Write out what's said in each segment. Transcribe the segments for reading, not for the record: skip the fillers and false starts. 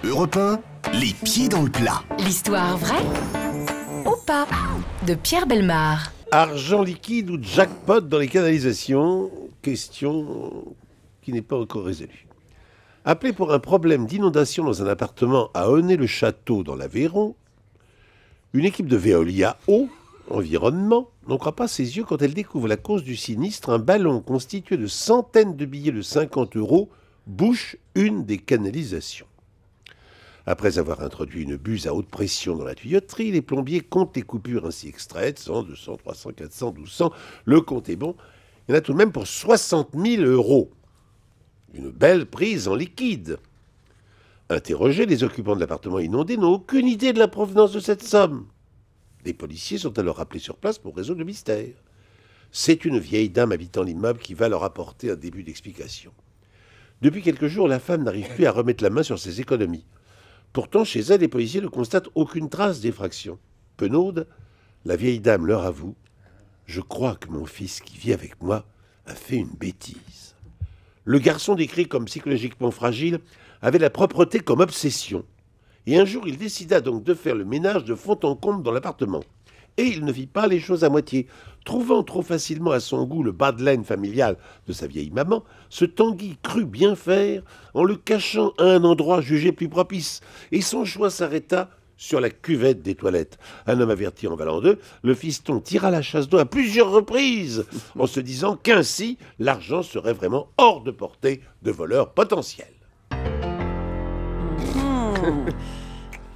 Europe 1, les pieds dans le plat. L'histoire vraie ou pas de Pierre Bellemare. Argent liquide ou jackpot dans les canalisations? Question qui n'est pas encore résolue. Appelé pour un problème d'inondation dans un appartement à Aunay-le-Château dans l'Aveyron, une équipe de Veolia Eau Environnement n'en croit pas ses yeux quand elle découvre la cause du sinistre. Un ballon constitué de centaines de billets de 50 € bouche une des canalisations. Après avoir introduit une buse à haute pression dans la tuyauterie, les plombiers comptent les coupures ainsi extraites, 100, 200, 300, 400, 1200. Le compte est bon. Il y en a tout de même pour 60 000 €. Une belle prise en liquide. Interrogés, les occupants de l'appartement inondé n'ont aucune idée de la provenance de cette somme. Les policiers sont alors appelés sur place pour résoudre le mystère. C'est une vieille dame habitant l'immeuble qui va leur apporter un début d'explication. Depuis quelques jours, la femme n'arrive plus à remettre la main sur ses économies. Pourtant, chez elle, les policiers ne constatent aucune trace d'effraction. Penaude, la vieille dame leur avoue « Je crois que mon fils qui vit avec moi a fait une bêtise. » Le garçon, décrit comme psychologiquement fragile, avait la propreté comme obsession. Et un jour, il décida donc de faire le ménage de fond en comble dans l'appartement. Et il ne fit pas les choses à moitié. Trouvant trop facilement à son goût le bas de laine familial de sa vieille maman, ce Tanguy crut bien faire en le cachant à un endroit jugé plus propice. Et son choix s'arrêta sur la cuvette des toilettes. Un homme averti en valant d'eux, le fiston tira la chasse d'eau à plusieurs reprises, en se disant qu'ainsi, l'argent serait vraiment hors de portée de voleurs potentiels.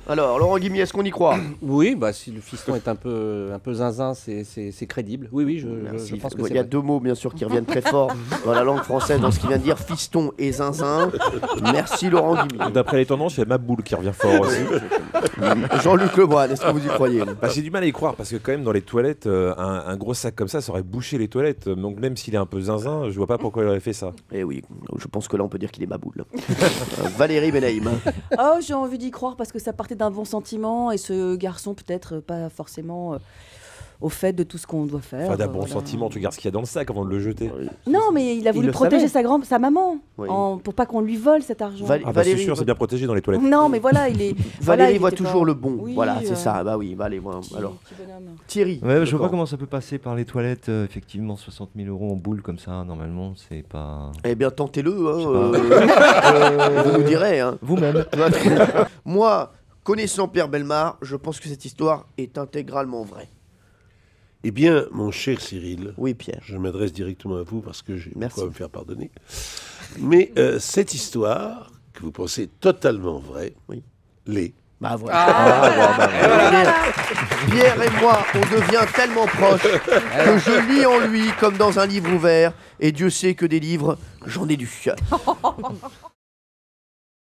Alors, Laurent Guimier, est-ce qu'on y croit? Oui, bah, si le fiston est un peu zinzin, c'est crédible. Oui, je pense que c'est Il y a vrai. deux mots, bien sûr, qui reviennent très fort dans la langue française, dans ce qu'il vient de dire, fiston et zinzin. Merci, Laurent Guimier. D'après les tendances, il y a Maboul qui revient fort aussi. Jean-Luc Lemoyne, est-ce que vous y croyez? Bah, j'ai du mal à y croire parce que quand même dans les toilettes, un gros sac comme ça aurait bouché les toilettes. Donc même s'il est un peu zinzin, je vois pas pourquoi il aurait fait ça. Eh oui, je pense que là, on peut dire qu'il est Maboul. Valérie Benaïm. Oh, j'ai envie d'y croire parce que ça partait d'un bon sentiment et ce garçon peut-être pas forcément au fait de tout ce qu'on doit faire. Enfin, d'un bon voilà. sentiment, tu regardes ce qu'il y a dans le sac avant de le jeter. Non, mais il a voulu le protéger savait. sa maman Oui. pour pas qu'on lui vole cet argent. Val- Ah bah c'est Valérie, sûr, c'est bien protégé dans les toilettes. Non, mais voilà, il est. Valérie voilà, il voit était toujours pas- le bon. Oui, Voilà, c'est ça. Bah oui, bah allez, moi, alors. Petit bonhomme. Thierry. Ouais, je vois d'accord. pas comment ça peut passer par les toilettes. Effectivement, 60 000 € en boule comme ça, normalement, c'est pas. Eh bien, tentez-le. Je Hein, sais vous nous direz. Hein. Vous-même. Moi, connaissant Pierre Bellemare, je pense que cette histoire est intégralement vraie. Eh bien, mon cher Cyril, Oui, Pierre. je m'adresse directement à vous parce que j'ai Merci. quoi me faire pardonner. Mais cette histoire, que vous pensez totalement vraie, Oui. l'est. Bah voilà. Pierre et moi, on devient tellement proches que je lis en lui comme dans un livre ouvert. Et Dieu sait que des livres, j'en ai lu.